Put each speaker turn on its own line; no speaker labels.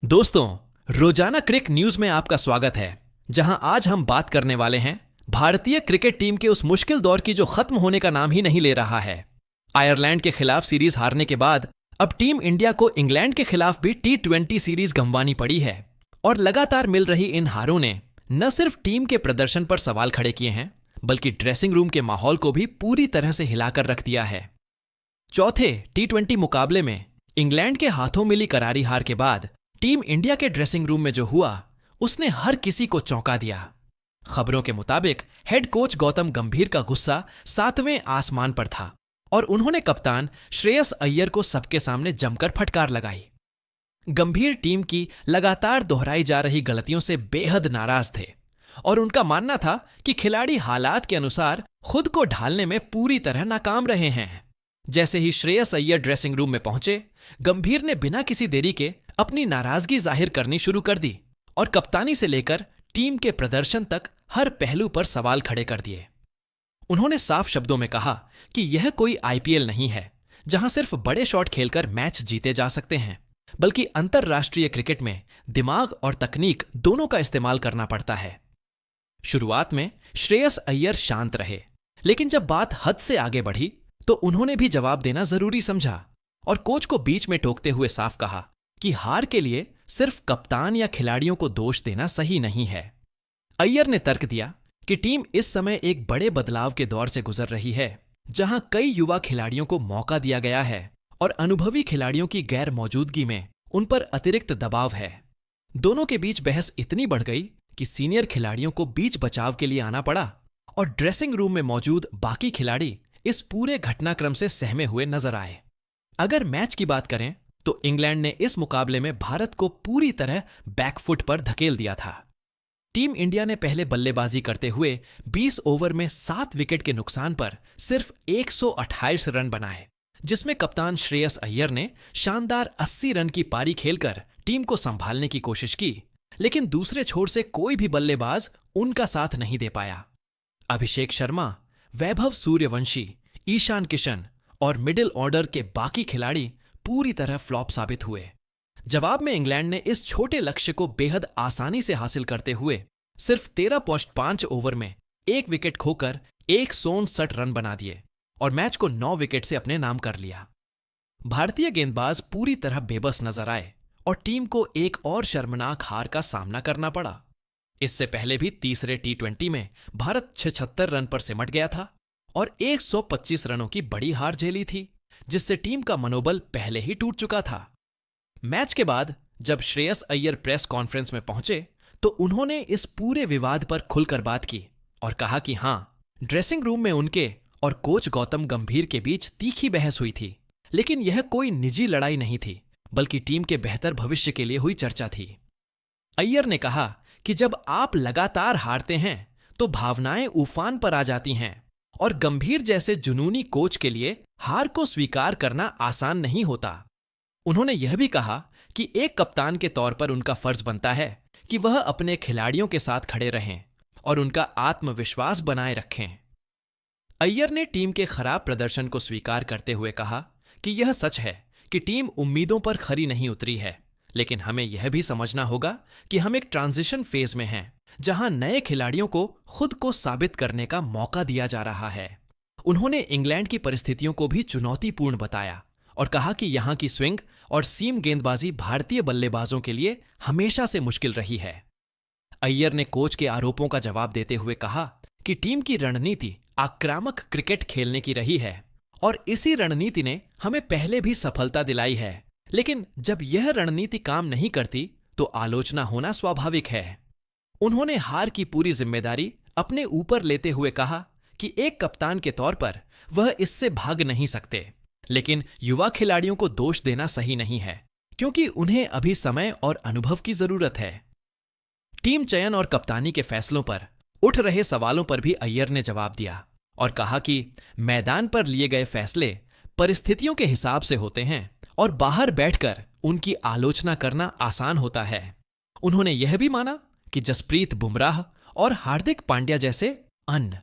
दोस्तों, रोजाना cricket news में आपका स्वागत है, जहां आज हम बात करने वाले हैं भारतीय क्रिकेट टीम के उस मुश्किल दौर की जो खत्म होने का नाम ही नहीं ले रहा है। आयरलैंड के खिलाफ सीरीज हारने के बाद अब टीम इंडिया को इंग्लैंड के खिलाफ भी T20 सीरीज गंवानी पड़ी है और लगातार मिल रही इन हारों ने न सिर्फ टीम के प्रदर्शन पर सवाल खड़े किए हैं, बल्कि ड्रेसिंग रूम के माहौल को भी पूरी तरह से हिलाकर रख दिया है। चौथे T20 मुकाबले में इंग्लैंड के हाथों मिली करारी हार के बाद टीम इंडिया के ड्रेसिंग रूम में जो हुआ उसने हर किसी को चौंका दिया। खबरों के मुताबिक हेड कोच गौतम गंभीर का गुस्सा 7वें आसमान पर था और उन्होंने कप्तान श्रेयस अय्यर को सबके सामने जमकर फटकार लगाई। गंभीर टीम की लगातार दोहराई जा रही गलतियों से बेहद नाराज थे और उनका मानना था कि खिलाड़ी हालात के अनुसार खुद को ढालने में पूरी तरह नाकाम रहे हैं। जैसे ही श्रेयस अय्यर ड्रेसिंग रूम में पहुंचे, गंभीर ने बिना किसी देरी के अपनी नाराजगी जाहिर करनी शुरू कर दी और कप्तानी से लेकर टीम के प्रदर्शन तक हर पहलू पर सवाल खड़े कर दिए। उन्होंने साफ शब्दों में कहा कि यह कोई IPL नहीं है जहां सिर्फ बड़े शॉट खेलकर मैच जीते जा सकते हैं, बल्कि अंतरराष्ट्रीय क्रिकेट में दिमाग और तकनीक दोनों का इस्तेमाल करना पड़ता है। शुरुआत में श्रेयस अय्यर शांत रहे, लेकिन जब बात हद से आगे बढ़ी तो उन्होंने भी जवाब देना जरूरी समझा और कोच को बीच में टोकते हुए साफ कहा कि हार के लिए सिर्फ कप्तान या खिलाड़ियों को दोष देना सही नहीं है। अय्यर ने तर्क दिया कि टीम इस समय एक बड़े बदलाव के दौर से गुजर रही है, जहां कई युवा खिलाड़ियों को मौका दिया गया है और अनुभवी खिलाड़ियों की गैर मौजूदगी में उन पर अतिरिक्त दबाव है। दोनों के बीच बहस इतनी बढ़ गई कि सीनियर खिलाड़ियों को बीच बचाव के लिए आना पड़ा और ड्रेसिंग रूम में मौजूद बाकी खिलाड़ी इस पूरे घटनाक्रम से सहमे हुए नजर आए। अगर मैच की बात करें तो इंग्लैंड ने इस मुकाबले में भारत को पूरी तरह बैकफुट पर धकेल दिया था। टीम इंडिया ने पहले बल्लेबाजी करते हुए 20 ओवर में 7 विकेट के नुकसान पर सिर्फ 128 रन बनाए, जिसमें कप्तान श्रेयस अय्यर ने शानदार 80 रन की पारी खेलकर टीम को संभालने की कोशिश की, लेकिन दूसरे छोर से कोई भी बल्लेबाज उनका साथ नहीं दे पाया। अभिषेक शर्मा, वैभव सूर्यवंशी, ईशान किशन और मिडिल ऑर्डर के बाकी खिलाड़ी पूरी तरह फ्लॉप साबित हुए। जवाब में इंग्लैंड ने इस छोटे लक्ष्य को बेहद आसानी से हासिल करते हुए सिर्फ 13.5 ओवर में 1 विकेट खोकर 159 रन बना दिए और मैच को 9 विकेट से अपने नाम कर लिया। भारतीय गेंदबाज पूरी तरह बेबस नजर आए और टीम को एक और शर्मनाक हार का सामना करना पड़ा। इससे पहले भी तीसरे T20 में भारत 76 रन पर सिमट गया था और 125 रनों की बड़ी हार झेली थी, जिससे टीम का मनोबल पहले ही टूट चुका था। मैच के बाद जब श्रेयस अय्यर प्रेस कॉन्फ्रेंस में पहुंचे तो उन्होंने इस पूरे विवाद पर खुलकर बात की और कहा कि हां, ड्रेसिंग रूम में उनके और कोच गौतम गंभीर के बीच तीखी बहस हुई थी, लेकिन यह कोई निजी लड़ाई नहीं थी, बल्कि टीम के बेहतर भविष्य के लिए हुई चर्चा थी। अय्यर ने कहा कि जब आप लगातार हारते हैं तो भावनाएं उफान पर आ जाती हैं और गंभीर जैसे जुनूनी कोच के लिए हार को स्वीकार करना आसान नहीं होता। उन्होंने यह भी कहा कि एक कप्तान के तौर पर उनका फर्ज बनता है कि वह अपने खिलाड़ियों के साथ खड़े रहें और उनका आत्मविश्वास बनाए रखें। अय्यर ने टीम के खराब प्रदर्शन को स्वीकार करते हुए कहा कि यह सच है कि टीम उम्मीदों पर खरी नहीं उतरी है, लेकिन हमें यह भी समझना होगा कि हम एक ट्रांजिशन फेज में हैं, जहां नए खिलाड़ियों को खुद को साबित करने का मौका दिया जा रहा है। उन्होंने इंग्लैंड की परिस्थितियों को भी चुनौतीपूर्ण बताया और कहा कि यहां की स्विंग और सीम गेंदबाजी भारतीय बल्लेबाजों के लिए हमेशा से मुश्किल रही है। अय्यर ने कोच के आरोपों का जवाब देते हुए कहा कि टीम की रणनीति आक्रामक क्रिकेट खेलने की रही है और इसी रणनीति ने हमें पहले भी सफलता दिलाई है, लेकिन जब यह रणनीति काम नहीं करती तो आलोचना होना स्वाभाविक है। उन्होंने हार की पूरी जिम्मेदारी अपने ऊपर लेते हुए कहा कि एक कप्तान के तौर पर वह इससे भाग नहीं सकते, लेकिन युवा खिलाड़ियों को दोष देना सही नहीं है, क्योंकि उन्हें अभी समय और अनुभव की जरूरत है। टीम चयन और कप्तानी के फैसलों पर उठ रहे सवालों पर भी अय्यर ने जवाब दिया और कहा कि मैदान पर लिए गए फैसले परिस्थितियों के हिसाब से होते हैं और बाहर बैठकर उनकी आलोचना करना आसान होता है। उन्होंने यह भी माना कि जसप्रीत बुमराह और हार्दिक पांड्या जैसे अन्य